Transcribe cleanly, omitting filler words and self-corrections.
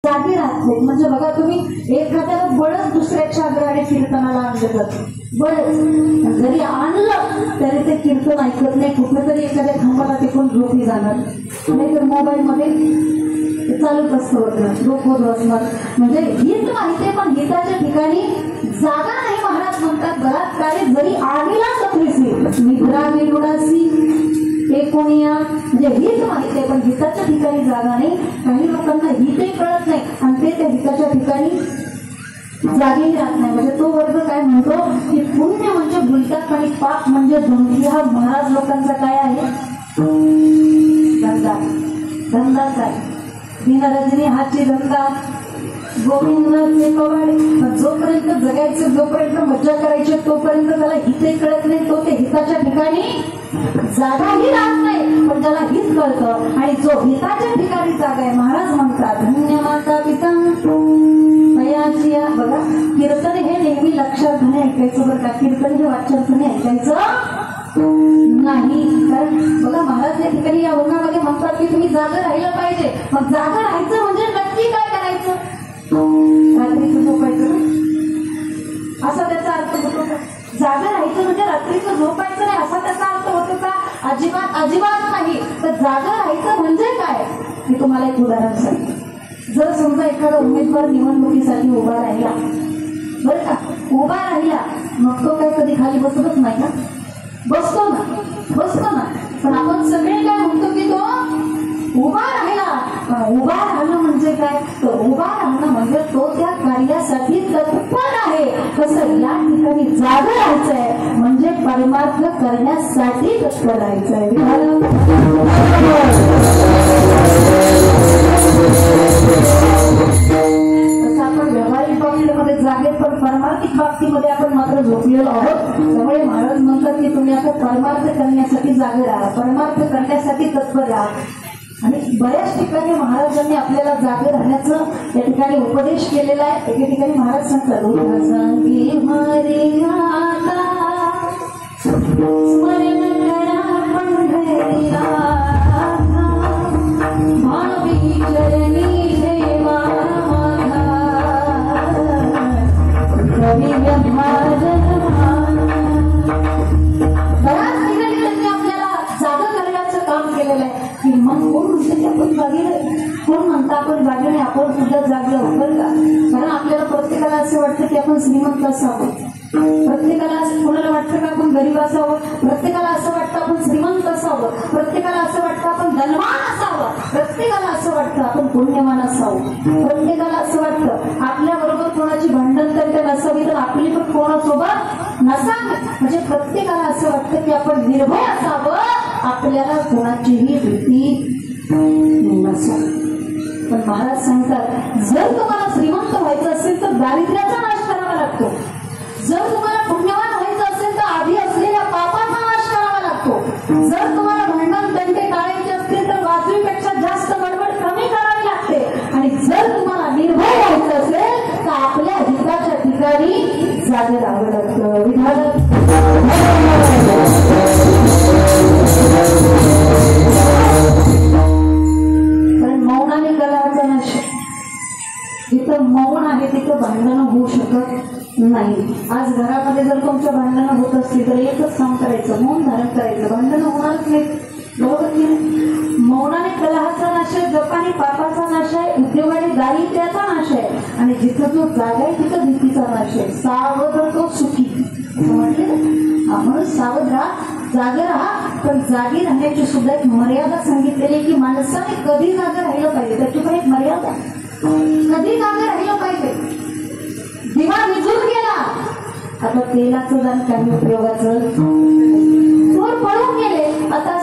जागे राहत नाही. म्हणजे बघा तुम्ही एखाद्याला बळच दुसऱ्याच्या आग्रहाने कीर्तनाला आणलं जातं, बळच जरी आणलं तरी ते कीर्तन ऐकत नाही, कुठेतरी एखाद्या खांबाला टिकून झोपी जाणार, नाही तर मोबाईल मध्ये चालूच असतं बघ, झोप होत बसणार. म्हणजे हित माहिती पण हिताच्या ठिकाणी जागा नाही. महाराज म्हणतात बलात्कारी जरी आगीला सपलीसी निद्रा विरुडासी कोणिया. म्हणजे हित माहिती पण हिताच्या ठिकाणी जागा नाही. काही लोकांना हितही कळत नाही आणि ते त्या हिताच्या ठिकाणी जागेही राहत नाही. म्हणजे तो वर्ग काय म्हणतो की पुण्य म्हणजे भुलतात आणि पाप म्हणजे धमकी. हा महाराज लोकांचा काय आहे? धंदा. धंदाच आहे. दिनरजनी हाची धंदा, गोविंदाचे कवाडे. जोपर्यंत जगायचं, जोपर्यंत मज्जा करायची तोपर्यंत त्याला हितही कळत नाही. तो ते हिताच्या ठिकाणी जागाही राहत नाही, पण त्याला हित कळतं. आणि जो हिताच्या ठिकाणी जागा आहे, महाराज म्हणतात धन्य माता पिता मयाचिया. बघा कीर्तन हे नेहमी लक्षार्थाने ऐकायचं बरं का. कीर्तन हे वाच्यार्थाने ऐकायचं नाही. कारण बघा महाराज या ठिकाणी या वर्गामध्ये म्हणतात की तुम्ही जागा राहिलं पाहिजे. मग जागा राहायचं म्हणजे नक्की काय करायचं? रात्रीचं झोपायचं ना, असा त्याचा अर्थ होतो का? जागा राहायचं म्हणजे रात्रीचं झोपायचं नाही असा त्याचा अर्थ होतो का? अजिबात अजिबात नाही. तर जागा राहायचं म्हणजे काय मी तुम्हाला एक उदाहरण सांगते. जर समजा एखादा उमेदवार निवडणुकीसाठी उभा राहिला, बरं का, उभा राहिला, मग तो काय कधी खाली बसतच नाही ना? बसतो ना. पण आपण सगळे काय म्हणतो की तो उभा राहिला. उभा राहणं म्हणजे काय? तो उभा राहणं म्हणजे तो त्या कार्यासाठी तत्पर आहे. कसं या ठिकाणी जागा राहायचंय म्हणजे परमार्थ करण्यासाठी तत्पर राहायचंय. तसं आपण व्यावहारिक बाबतीमध्ये जागे, पण परमार्थिक बाबतीमध्ये आपण मात्र झोपलेलो आहोत. त्यामुळे महाराज म्हणतात की तुम्ही आता परमार्थ करण्यासाठी जागे राहा, परमार्थ करण्यासाठी तत्पर राहा. आणि बऱ्याच ठिकाणी महाराजांनी आपल्याला जागे राहण्याचं या ठिकाणी उपदेश केलेला आहे. एके ठिकाणी महाराज सांगतात स्मरण करा पंढरीला भावी चरणी देवा कवी व्यवहार. बऱ्याच ठिकाणी त्यांनी आपल्याला जागा करण्याचं काम केलेलं आहे. की मग कोण म्हणतं की आपण जागे नाही, कोण म्हणतं आपण जागे नाही, आपण सुद्धा जागलं बरं का. कारण आपल्याला प्रत्येकाला असं वाटतं की आपण श्रीमंत असावं, प्रत्येकाला कोणाला वाटतं का आपण गरीब असावं, प्रत्येकाला असं वाटतं आपण श्रीमंत असावं, प्रत्येकाला असं वाटतं आपण धनवान असावं, प्रत्येकाला असं वाटतं आपण पुण्यवान असावं, प्रत्येकाला असं वाटतं आपल्या बरोबर कोणाची भांडण तर नसावी तर आपली पण कोणासोबत नसावी. म्हणजे प्रत्येकाला असं वाटतं की आपण निर्भय असावं, आपल्याला कोणाचीही भीती नसावी. पण महाराज सांगतात जर तुम्हाला श्रीमंत व्हायचं असेल तर दारिद्र्याचा नाश करावा लागतो. जर तुम्हाला पुण्यवान व्हायचं असेल तर आधी असलेल्या पापाचा नाश करावा लागतो. जर तुम्हाला भांडण तंटे टाळायचे असतील तर वाजवीपेक्षा जास्त बडबड कमी करावी लागते. आणि जर तुम्हाला निर्भय व्हायचं असेल तर आपल्या हिताच्या ठिकाणी जागे राहावं लागतं. कारण मौनाने कलाचा नाश. जिथं मौन आहे तिथं भांडणं होऊ शकत नाही. आज घरामध्ये जर तुमचं भांडणं होत असतील तर एकच काम करायचं, मौन धारण करायचं. भांडणं होणारच नाही, बरोबर की नाही? मौनाने कलहाचा नाश आहे, जपाने पापाचा नाश आहे, उद्योगाने दारिद्र्याचा नाश आहे. आणि जिथं जो जागा आहे तिथं भीतीचा नाश आहे. सावध तो सुखी असं म्हटलं. आपण सावध राहा, जागे राहा. पण जागी राहण्याची सुद्धा एक मर्यादा सांगितलेली की माणसाने कधी जागा राहिलं पाहिजे, त्याची पण एक मर्यादा. कधी जागे राहिलं पाहिजे. दिवा विझून गेला, आता तेलाचं दान काही उपयोगाचं